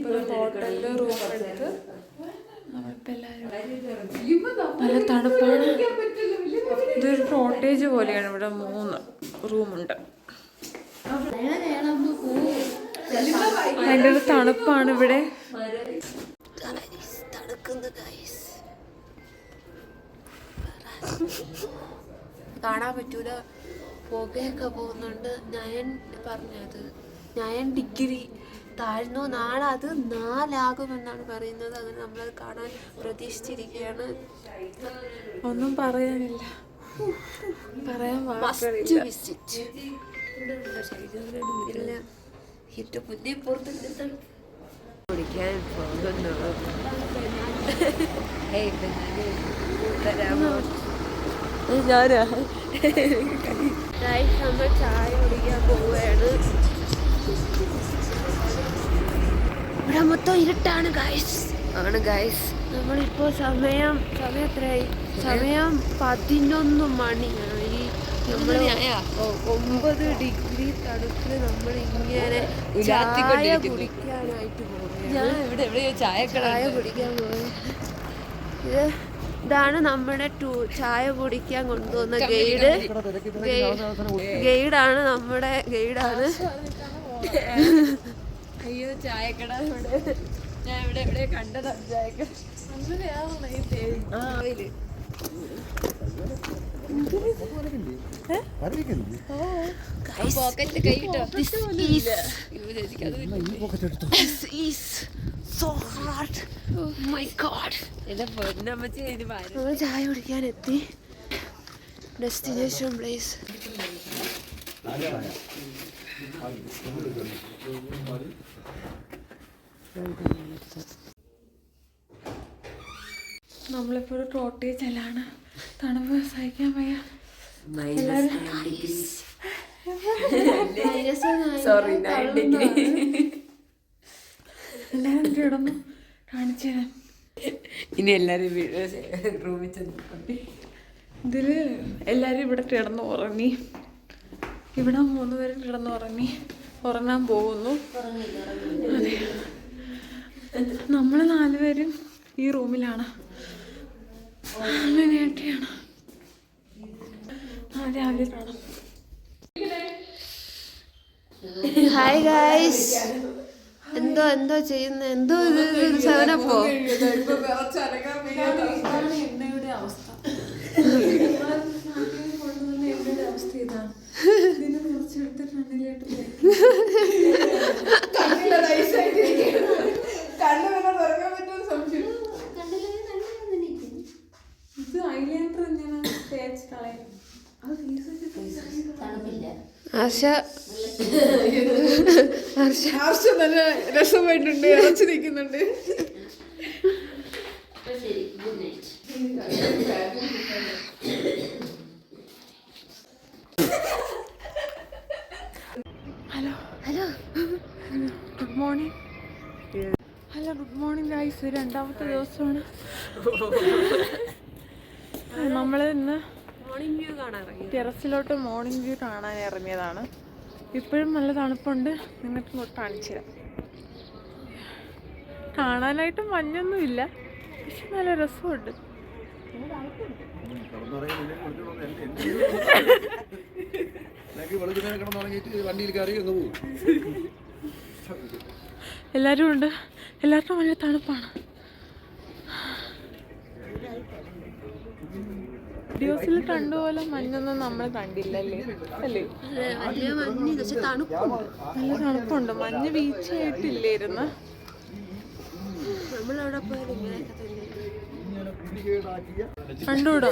നമ്മളിപ്പോൾ ഹോട്ടലിൽ റൂം എടുത്ത് നമ്മളിപ്പോൾ എല്ലാവരും നല്ല തണുപ്പാണ്. ഇതൊരു കോട്ടേജ് പോലെയാണ്. ഇവിടെ 3 റൂമുണ്ട്. ഭയങ്കര തണുപ്പാണ് ഇവിടെ. കാണാൻ പറ്റൂല, പുകയൊക്കെ പോകുന്നുണ്ട്. ഞാൻ പറഞ്ഞത് 9 ഡിഗ്രി താഴ്ന്നു. നാളെ അത് 4 ആകുമെന്നാണ് പറയുന്നത്. അങ്ങനെ നമ്മളത് കാണാൻ പ്രതീക്ഷിച്ചിരിക്കുകയാണ്. ഒന്നും പറയാനില്ല, പറയാൻ എന്റെ മുന്നേ പുറത്ത് കുടിക്കാൻ പോകുന്നു. നമ്മൾ ചായ കുടിക്കാൻ പോവുകയാണ്. ഇവിടെ മൊത്തം ഇരുട്ടാണ് ഗൈസ്. ആണ് ഗൈസ്. നമ്മളിപ്പോൾ സമയം എത്രയായി? സമയം 11 മണിയാണ്. ഈ നമ്മൾ 9 ഡിഗ്രി തണുപ്പിൽ നമ്മൾ ഇങ്ങനെ ചായ കുടിക്കാനായിട്ട് പോകുന്നത്. ചായ കുടിക്കാൻ പോകുന്നത്. ഇതാണ് നമ്മുടെ ചായ കുടിക്കാൻ കൊണ്ടുവന്ന ഗൈഡാണ് നമ്മുടെ ഗൈഡാണ്. അയ്യോ, ചായക്കട ഇവിടെ ഞാൻ ഇവിടെ കണ്ടതാണ്. ചായക്കട അങ്ങനെയാണോ ഈ പേര്? ചായ കുടിക്കാൻ എത്തി. Destination place. നമ്മളിപ്പോൾ ഒരു കോട്ടേജിലാണ്. തണുപ്പ് സഹിക്കാൻ വയ്യ. എല്ലാവരും കിടന്നു. കാണിച്ചു തരാം. ഇനി എല്ലാരും റൂമിൽ ചെന്ന് ഇതില് എല്ലാരും ഇവിടെ കിടന്നു ഉറങ്ങി. ഇവിടെ 3 പേരും കിടന്നു ഉറങ്ങാൻ പോകുന്നു. അതെ, നമ്മൾ 4 പേരും ഈ റൂമിലാണ്. അങ്ങനെയൊക്കെയാണ്. രാവിലെ കാണാം. Hi guys. എന്തോ ചെയ്യുന്ന എന്തോ സവനപ്പോ എണ്ണയുടെ അവസ്ഥ. എണ്ണയുടെ അവസ്ഥ ഇതാണ്. ഇതിനെ കുറച്ചെടുത്ത് കണ്ണിലോട്ട് ഇത് ഐലൈനർ തന്നെയാണ് തേച്ച് കളയും. ഹർഷ നല്ല രസമായിട്ടുണ്ട്. ഇറച്ചു നിൽക്കുന്നുണ്ട്. Hello good morning. Good morning guys. 2ാമത്തെ ദിവസമാണ്. നമ്മൾ ഇന്ന് മോർണിംഗ് വ്യൂ കാണാൻ ടെറസിലോട്ട് മോർണിംഗ് വ്യൂ കാണാൻ ഇറങ്ങിയതാണ്. ഇപ്പോഴും നല്ല തണുപ്പുണ്ട്. നിങ്ങൾക്ക് ഇങ്ങോട്ട് കാണിച്ചു തരാം. കാണാനായിട്ട് മഞ്ഞൊന്നുമില്ല, പക്ഷെ നല്ല രസമുണ്ട്. എല്ലാവരും ഉണ്ട്. എല്ലാവർക്കും നല്ല തണുപ്പാണ്. വീഡിയോസിൽ കണ്ടുപോലെ മഞ്ഞൊന്നും നമ്മൾ കണ്ടില്ലല്ലേ? അല്ലേ? നല്ല തണുപ്പുണ്ട്. മഞ്ഞ് വീഴ്ചയായിട്ടില്ലായിരുന്നു. കണ്ടൂടാ.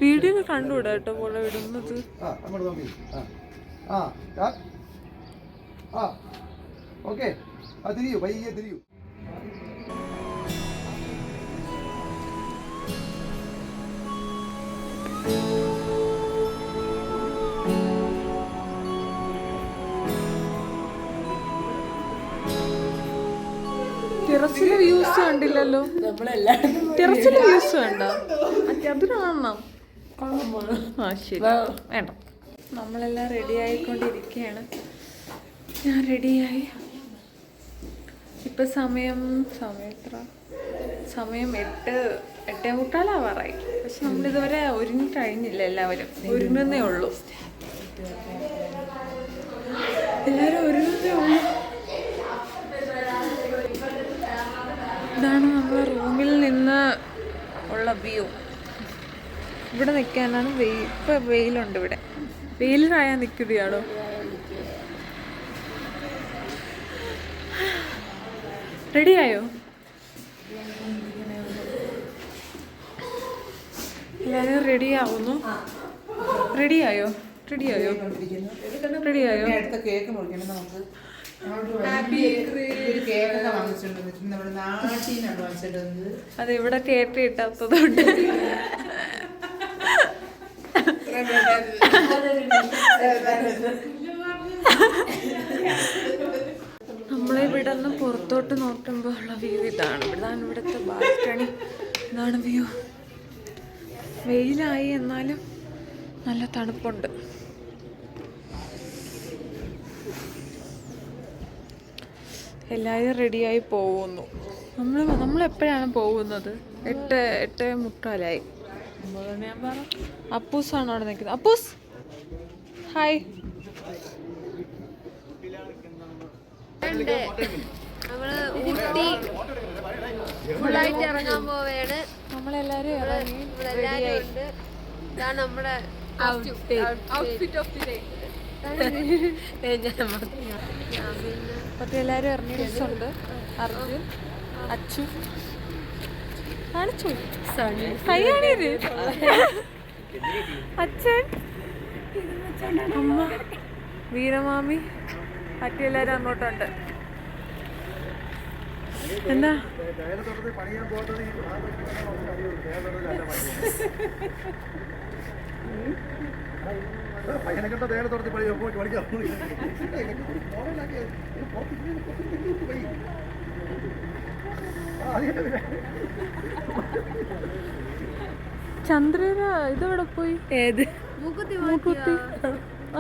വീഡിയോ കണ്ടുകൂടാ കേട്ടോ പോലെ വിടുന്നത്. തിരിയൂ. ടെറസിലെ വ്യൂസ് കണ്ടില്ലല്ലോ. ടെറസിലെ വ്യൂസ് കണ്ടോ? അത് കാണണം. ആ ശരി, വേണ്ട. നമ്മളെല്ലാം റെഡി ആയിക്കൊണ്ടിരിക്കുകയാണ്. ഞാൻ റെഡിയായി. ഇപ്പം സമയം എത്ര? സമയം 8:45 പക്ഷെ നമ്മളിതുവരെ ഒരുങ്ങി കഴിഞ്ഞില്ല. എല്ലാവരും ഒരുങ്ങുന്നേ ഉള്ളൂ. എല്ലാവരും ഒരുങ്ങുന്നേ ഉള്ളൂ. ഇതാണ് നമ്മളെ റൂമിൽ നിന്ന് ഉള്ള വ്യൂ. ഇവിടെ നിൽക്കാനാണ് ഇപ്പം വെയിലുണ്ട്. ഇവിടെ വെയിലായാൽ നിൽക്കുകയാണോ? റെഡിയായോ? എല്ലാവരും റെഡിയാവുന്നു. റെഡിയായോ? റെഡിയായോ? റെഡിയായോ? കേക്ക് മുറിക്കണം നമുക്ക്. അത് ഇവിടെ കേക്ക് കിട്ടാത്തതുകൊണ്ട് നമ്മളിവിടെ നിന്ന് പുറത്തോട്ട് നോക്കുമ്പോൾ ഉള്ള വ്യൂ ഇതാണ്. ഇവിടുത്തെ ബാൽക്കണി. ഇതാണ് വ്യൂ. വെയിലായി എന്നാലും നല്ല തണുപ്പുണ്ട്. എല്ലാവരും റെഡിയായി പോകുന്നു. നമ്മളെപ്പോഴാണ് പോകുന്നത്? 8:45. ഞാൻ പറ. അപ്പൂസാണ് അവിടെ നിൽക്കുന്നത്. അപ്പൂസ് ഹായ്. നമ്മള് ഊട്ടി ഫുള്ളായിട്ട് ഇറങ്ങാൻ പോവുകയാണ്. നമ്മളെല്ലാരും ഇറങ്ങി. ഇതാണ് നമ്മുടെ ഔട്ട്ഫിറ്റ് ഓഫ് ദി ഡേ. അപ്പൊ എല്ലാരും ഇറങ്ങി. ഉണ്ട് അർജുൻ, അച്ചു, കാണിച്ചു കൈയാണേര്, അച്ഛൻ, അമ്മ, വീരമാമി, മറ്റെല്ലാരും അങ്ങോട്ടുണ്ട്. എന്താ പയ്യനെക്കണ്ട തേടെ തുറത്തി പഠിക്കാൻ പഠിക്കാം. ചന്ദ്രന ഇതെവിടെ പോയി? ഏത് മൂക്കുത്തി?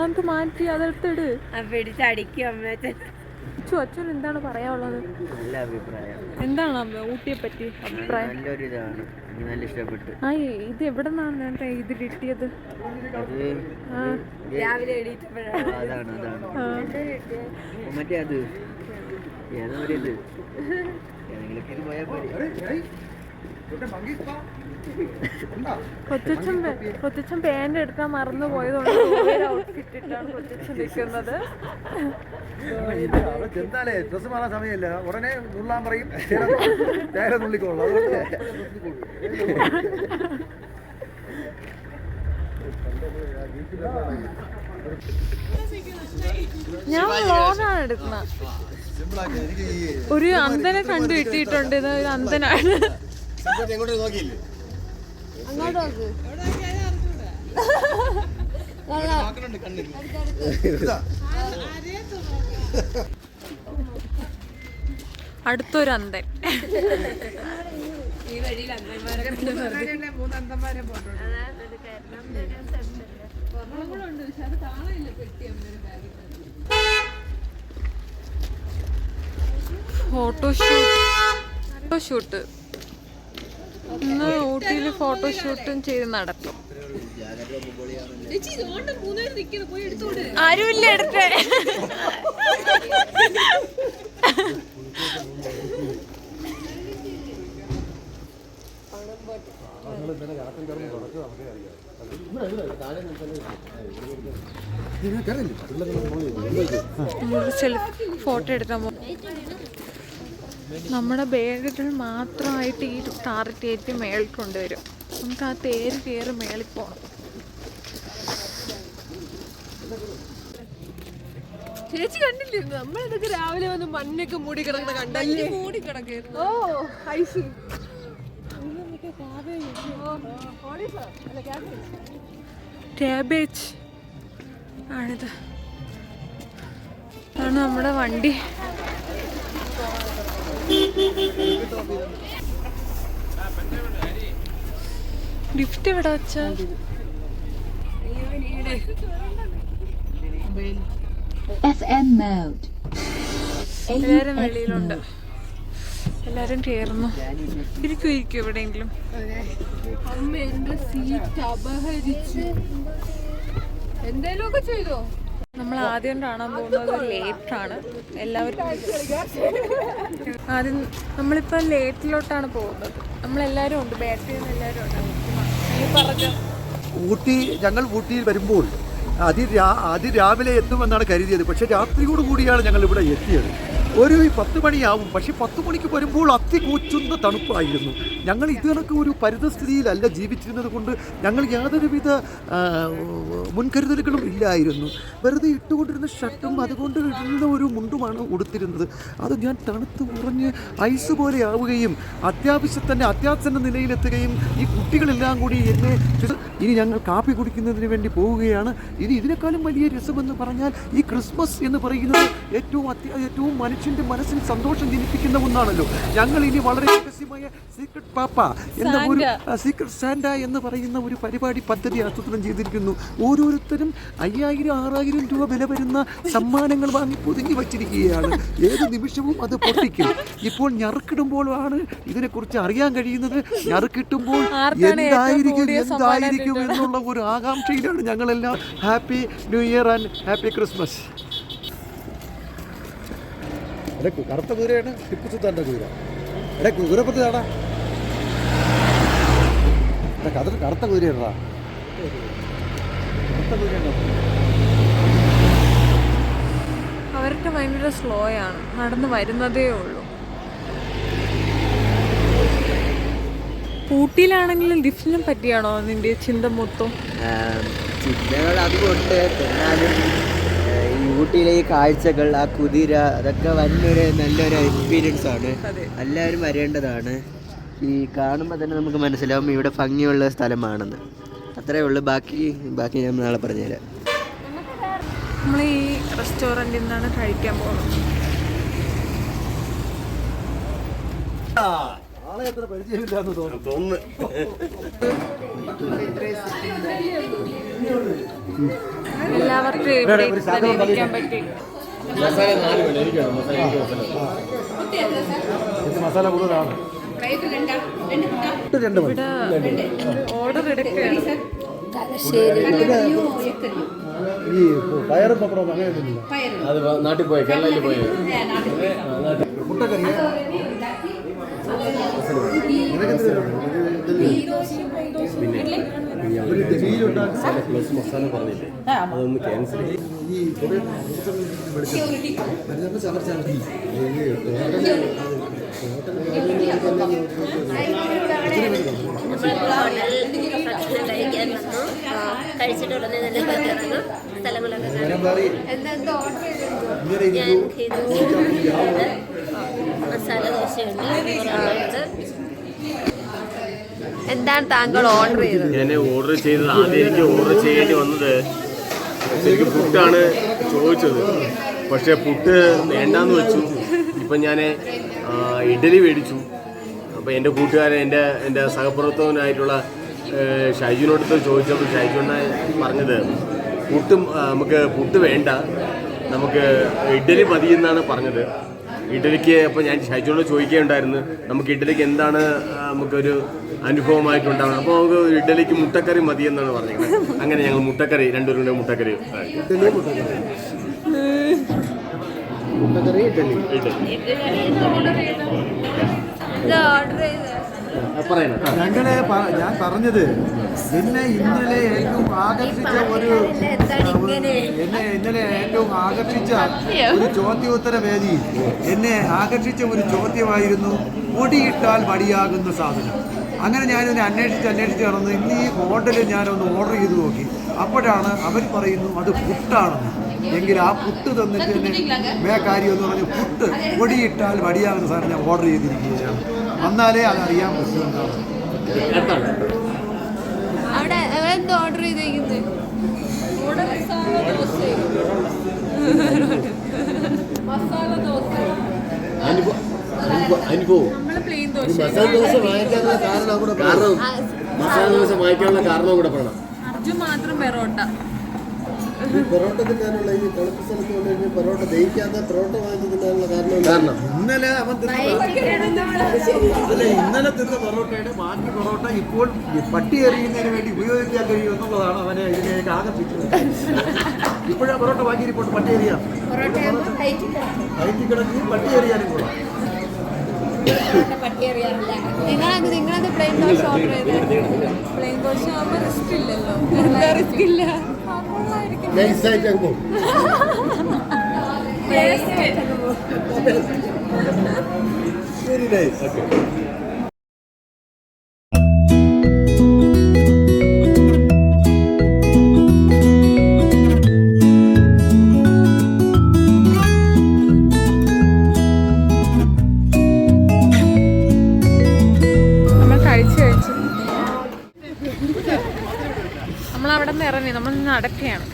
അത് മാറ്റി അതെടുത്തിട്. പിടിച്ചടിക്കും അമ്മ. അച്ഛൻ എന്താണ് പറയാനുള്ളത്? നല്ല അഭിപ്രായം. എന്താണ് അമ്മ ഊട്ടിയെ പറ്റി അഭിപ്രായം? നല്ലൊരു ഇതാണ്, എനിക്ക് നല്ല ഇഷ്ടപ്പെട്ടു. ആ ഇത് എവിടെ നിന്നാണ് ഇത് കിട്ടിയത്? രാവിലെ എണീറ്റപ്പോഴാണ്. അതാണ് മറ്റേ അത് ഏതൊരു ഇത് ഏതെങ്കിലൊക്കെ ഇത് പോയാൽ മതി. കൊച്ചച്ഛൻ പാന്റ് എടുക്കാൻ മറന്നു പോയതുകൊണ്ട് ഔട്ട്ഫിറ്റ് ഇട്ടാണ് കൊച്ചച്ഛൻ നിൽക്കുന്നത്. ചെന്നാലേ ഡ്രസ് മാറാൻ സമയമില്ല, ഉടനെ നുള്ളാൻ പറയും. നേരെ നുള്ളിക്കോളൂ. ഞാൻ വ്ളോഗാണ് എടുക്കുന്നത്. ഒരു അന്തനെ കണ്ടു കിട്ടിയിട്ടുണ്ട്. ഇത് ഒരു അന്തനാണ്. അങ്ങോട്ട് നോക്ക്. അടുത്തൊരു അന്തൻ. ഈ വഴിയിൽ അന്തന്മാരെ 3 അന്തന്മാരെ പോയിട്ടുണ്ട്. ഫോട്ടോഷൂട്ട് ഇന്ന് ഊട്ടിയിൽ ഫോട്ടോഷൂട്ടും ചെയ്ത് നടത്തും. ആരുമില്ല എടുത്ത്. ഫോട്ടോ എടുക്കാൻ പോകും. നമ്മുടെ ബാഗുകൾ മാത്രമായിട്ട് ഈ കാറിൽ കയറ്റി മേളിൽ കൊണ്ടുവരും. നമുക്ക് ആ തേര് കയറി മേളിൽ പോകണം. ചേച്ചി കണ്ടില്ലായിരുന്നു? നമ്മളിതൊക്കെ രാവിലെ വന്ന് മണ്ണൊക്കെ മൂടി കിടക്കുന്ന കണ്ടല്ലേ? മൂടി കിടക്കായിരുന്നു. ഓ ഐസ് ക്യാബേജ് ആണിത്. ആണ് നമ്മുടെ വണ്ടി. ലിഫ്റ്റ് എവിടെ വെച്ചാ? FM mode. എല്ലാരും വെളിയിലുണ്ട്, എല്ലാരും കേറുന്നു. ഇരിക്കും എവിടെയെങ്കിലും. അമ്മ എന്റെ സീറ്റ് അപഹരിച്ചു. എന്തേലും ഒക്കെ ചെയ്തോ? നമ്മൾ ആദ്യം കാണാൻ പോകുന്നത് ലേറ്റാണ്. എല്ലാവരും ആദ്യം നമ്മളിപ്പോൾ ലേറ്റിലോട്ടാണ് പോകുന്നത്. നമ്മളെല്ലാവരും ഉണ്ട്, ബാറ്ററിയിൽ നിന്ന് എല്ലാവരും ഉണ്ട്. പറഞ്ഞോ. ഞങ്ങൾ ഊട്ടിയിൽ വരുമ്പോൾ അതിരാവിലെ എത്തുമെന്നാണ് കരുതിയത്. പക്ഷേ രാത്രിയോട് കൂടിയാണ് ഞങ്ങൾ ഇവിടെ എത്തിയത്. ഒരു 10 മണിയാവും. പക്ഷേ 10 മണിക്ക് വരുമ്പോൾ അത്തികൂച്ചുന്ന തണുപ്പായിരുന്നു. ഞങ്ങൾ ഇതിനൊക്കെ ഒരു പരിതസ്ഥിതിയിലല്ല ജീവിച്ചിരുന്നത് കൊണ്ട് ഞങ്ങൾ യാതൊരുവിധ മുൻകരുതലുകളും ഇല്ലായിരുന്നു. വെറുതെ ഇട്ടുകൊണ്ടിരുന്ന ഷർട്ടും അതുകൊണ്ട് ഇടുന്ന ഒരു മുണ്ടുമാണ് ഉടുത്തിരുന്നത്. അത് ഞാൻ തണുത്ത് ഉറഞ്ഞ് ഐസ് പോലെ ആവുകയും അത്യാസന്ന നിലയിലെത്തുകയും ഈ കുട്ടികളെല്ലാം കൂടി എന്നെ ഇനി ഞങ്ങൾ കാപ്പി കുടിക്കുന്നതിന് വേണ്ടി പോവുകയാണ്. ഇനി ഇതിനേക്കാളും വലിയ രസമെന്ന് പറഞ്ഞാൽ ഈ ക്രിസ്മസ് എന്ന് പറയുന്നത് ഏറ്റവും മനുഷ്യൻ്റെ മനസ്സിൽ സന്തോഷം ജനിപ്പിക്കുന്ന ഒന്നാണല്ലോ. ഞങ്ങൾ ഇനി വളരെ രഹസ്യമായ സീക്രട്ട് പാപ്പ എന്ന ഒരു സീക്രട്ട് സാന്റ എന്ന് പറയുന്ന ഒരു പദ്ധതി ആസൂത്രണം ചെയ്തിരിക്കുന്നു. ഓരോരുത്തരും 5000-6000 രൂപ വില വരുന്ന സമ്മാനങ്ങൾ വാങ്ങി പൊതിഞ്ഞു വച്ചിരിക്കുകയാണ്. ഏത് നിമിഷവും അത് പൊട്ടിക്കും. ഇപ്പോൾ ഞറുക്കിടുമ്പോഴാണ് ഇതിനെക്കുറിച്ച് അറിയാൻ കഴിയുന്നത്. ഞറുക്കിട്ടുമ്പോൾ എന്തായിരിക്കും എന്നുള്ള ഒരു ആകാംക്ഷയിലാണ് ഞങ്ങളെല്ലാം. Happy new year and happy Christmas. കറുത്ത കുതിരയാണ് ടിപ്പു സുൽത്താൻ്റെ കുതിര. കുതിരപ്പത്ത് കാണാ കറുത്ത കുതിരയാ. അവർക്ക് ഭയങ്കര സ്ലോ ആണ്, നടന്ന് വരുന്നതേ ഉള്ളൂ. ഊട്ടിയിലാണെങ്കിലും ലിഫ്റ്റിനെ പറ്റിയാണോ നിന്റെ ചിന്ത മൊത്തം? ചിന്തകൾ അതുകൊണ്ട് എന്നാലും ഈ ഊട്ടിയിലെ ഈ കാഴ്ചകൾ, ആ കുതിര, അതൊക്കെ നല്ലൊരു എക്സ്പീരിയൻസ് ആണ്. എല്ലാവരും വരേണ്ടതാണ്. ഈ കാണുമ്പോൾ തന്നെ നമുക്ക് മനസ്സിലാവും ഇവിടെ ഭംഗിയുള്ള സ്ഥലമാണെന്ന്. അത്രേ ഉള്ളൂ. ബാക്കി ഞാൻ നാളെ പറഞ്ഞുതരാം. നമ്മൾ ഈ റെസ്റ്റോറൻറ്റിൽ നിന്നാണ് കഴിക്കാൻ പോകുന്നത്. എല്ലാവർക്കും ഇവിടെ ഇരിക്കാൻ പറ്റി. മസാല കൂടുതലാണ്. ഇവിടെ ഓർഡർ എടുക്കുകയാണ്. ഈ പയറും പപ്പടം അങ്ങനെ അത് നാട്ടിൽ പോയി കേരളയിൽ പോയി മുട്ടക്കറി പ്ലസ് മസാല പറഞ്ഞില്ലേ, അതൊന്ന് ക്യാൻസൽ ചെയ്യും. കഴിച്ചിട്ട് ഉടനെ തന്നെ സ്ഥലങ്ങളൊക്കെ മസാല ദോശയുണ്ട്. എന്താണ് താങ്കൾ ഓർഡർ ചെയ്തത്? ഞാൻ ഓർഡർ ചെയ്തത് ആദ്യം എനിക്ക് ഓർഡർ ചെയ്യേണ്ടി വന്നത് ശരിക്കും പുട്ടാണ് ചോദിച്ചത്. പക്ഷേ പുട്ട് വേണ്ടാന്ന് വെച്ചു. ഇപ്പം ഞാൻ ഇഡലി മേടിച്ചു. അപ്പോൾ എൻ്റെ കൂട്ടുകാരൻ എൻ്റെ സഹപ്രവർത്തകനായിട്ടുള്ള ഷൈജുവിനോടത്ത് ചോദിച്ചപ്പോൾ ഷൈജുണ്ണ പറഞ്ഞത് നമുക്ക് പുട്ട് വേണ്ട, നമുക്ക് ഇഡലി മതി എന്നാണ് പറഞ്ഞത്. ഇഡലിക്ക് അപ്പോൾ ഞാൻ ഷൈജുവിനോട് ചോദിക്കുകയുണ്ടായിരുന്നു നമുക്ക് ഇഡലിക്ക് എന്താണ് നമുക്കൊരു അനുഭവമായിട്ടുണ്ടാവണം. അപ്പോൾ നമുക്ക് ഇഡലിക്ക് മുട്ടക്കറി മതി എന്നാണ് പറഞ്ഞത്. അങ്ങനെ ഞങ്ങൾ മുട്ടക്കറി രണ്ടുപേരും കൂടെ മുട്ടക്കറി ഞങ്ങളെ ഞാൻ പറഞ്ഞത് എന്നെ ഇന്നലെ ഏറ്റവും ആകർഷിച്ച ഒരു ചോദ്യോത്തര വേദിയിൽ എന്നെ ആകർഷിച്ച ഒരു ചോദ്യമായിരുന്നു പൊടിയിട്ടാൽ മടിയാകുന്ന സാധനം. അങ്ങനെ ഞാനൊന്ന് അന്വേഷിച്ച് നടന്നു. ഇന്ന് ഈ ഹോട്ടലിൽ ഞാനൊന്ന് ഓർഡർ ചെയ്ത് നോക്കി. അപ്പോഴാണ് അവർ പറയുന്നു അത് പുട്ടാണെന്ന്. എങ്കിൽ ആ പുട്ട് തന്നിട്ട് തന്നെ കാര്യം എന്ന് പറഞ്ഞു പുട്ട് പൊടിയിട്ടാൽ മടിയാകുന്ന സാധനം ഞാൻ ഓർഡർ ചെയ്തിരിക്കുകയാണ്. വന്നാലേ അതറിയാൻ പറ്റുന്നുണ്ടാവും. അവിടെ എന്താ ഓർഡർ ചെയ്തേക്കുന്നത്? മസാല ദോശ. മസാല ദോശ വാങ്ങിക്കാനുള്ള കാരണം കൂടെ പറയണം. അർജുൻ മാത്രം പെറോട്ട. പൊറോട്ട തിന്നാനുള്ള ഈ തണുപ്പ് സ്ഥലത്ത് കൊണ്ട് കഴിഞ്ഞാൽ പൊറോട്ട ദഹിക്കാത്ത പൊറോട്ട വാങ്ങി തിന്നാനുള്ള കാരണം ഇന്നലെ അവൻ തിന്ന ഇന്നലെ തിന്ന പൊറോട്ടയുടെ ബാക്കി പൊറോട്ട ഇപ്പോൾ പട്ടി എറിയുന്നതിന് വേണ്ടി ഉപയോഗിക്കാൻ കഴിയും എന്നുള്ളതാണ് അവനെ ഇതിലേക്ക് ആകർഷിച്ചത്. ഇപ്പോഴാ പൊറോട്ട വാങ്ങിയിരിപ്പോട്ട് പട്ടി എറിയാം, ഹൈറ്റിൽ കിടക്കി പട്ടി എറിയാനും കൊള്ളാം. നിങ്ങളത് പ്ലെയിൻ ദോശ ഓർഡർ ചെയ്തത്? പ്ലെയിൻ ദോശ ആകുമ്പോൾ റിസ്ക് ഇല്ലല്ലോ. എന്താ റിസ്ക് ഇല്ല? നൈസായിട്ട് അങ്ങ് പോകും. Very nice. നമ്മൾ കഴിച്ചു നമ്മളവിടെ നിന്ന് ഇറങ്ങി, നമ്മൾ നടക്കുകയാണ്.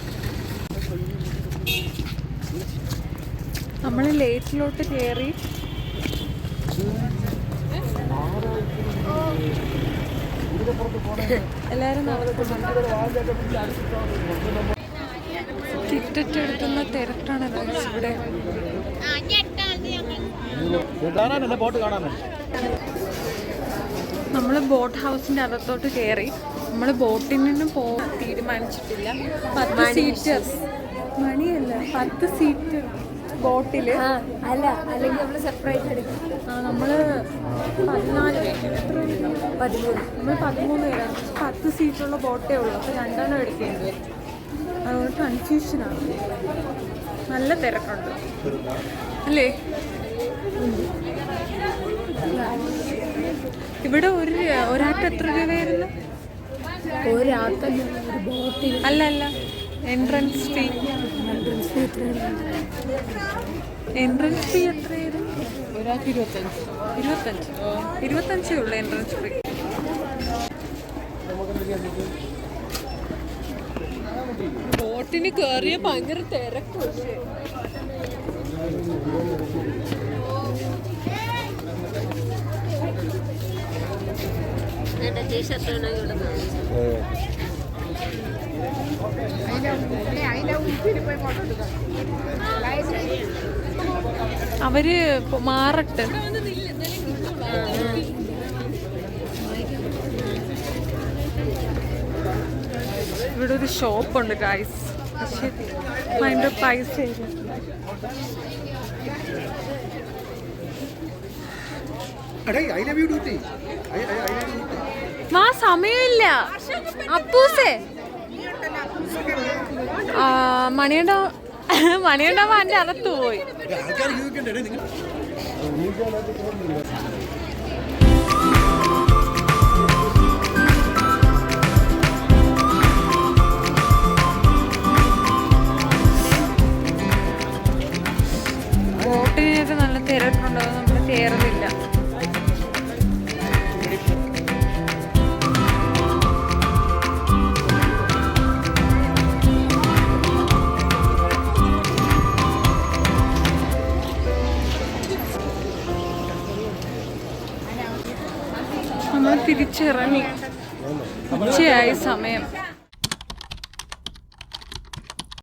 നമ്മൾ ലേറ്റിലോട്ട് കയറി എല്ലാവരും ടിക്കറ്റ് എടുക്കുന്ന തിരക്കാണ് ഇവിടെ. നമ്മൾ ബോട്ട് ഹൗസിന്റെ അകത്തോട്ട് കയറി. നമ്മൾ ബോട്ടിൽ നിന്നും പോകാൻ തീരുമാനിച്ചിട്ടില്ല. 10 സീറ്റ് മണിയല്ല, 10 സീറ്റ് ബോട്ടില് അല്ല, അല്ലെങ്കിൽ നമ്മൾ സർപ്രൈസ് എടുക്കും. നമ്മള് 14 നമ്മൾ 13 പേരാണ്. 10 സീറ്റുള്ള ബോട്ടേ ഉള്ളൂ. അപ്പോൾ 2 എണ്ണം എടുക്കേണ്ടി വരും. അതുകൊണ്ട് കൺഫ്യൂഷനാണ്. നല്ല തിരക്കുണ്ട് അല്ലേ? ഇവിടെ ഒരാൾക്ക് എത്ര രൂപയായിരുന്നു? ഒരാൾക്ക് ബോട്ടിൽ അല്ല എൻട്രൻസ് ഫീ. എൻട്രൻസ് ഫീ എത്രയായിരുന്നു? ഒരാൾക്ക് 25 ഉള്ളു എൻട്രൻസ് ഫീ. ബോട്ടിന് കയറിയ ഭയങ്കര തിരക്ക്. പക്ഷേ എൻ്റെ ടീഷർട്ടാണ് ഇവിടെ അവര് മാറട്ടെ. ഇവിടെ ഒരു ഷോപ്പുണ്ട് ഗൈസ്. പക്ഷെ അതിൻ്റെ പൈസ ഇല്ല. വാ, സമയമില്ല അപ്പൂസേ. മണിയുണ്ടാവുമ്പോ എൻ്റെ അകത്ത് പോയി. ബോട്ടിനൊക്കെ നല്ല തിരക്കുണ്ടോ? നമ്മൾ കയറുന്നില്ല. നമ്മൾ തിരിച്ചിറങ്ങി. ഉച്ചയായി സമയം.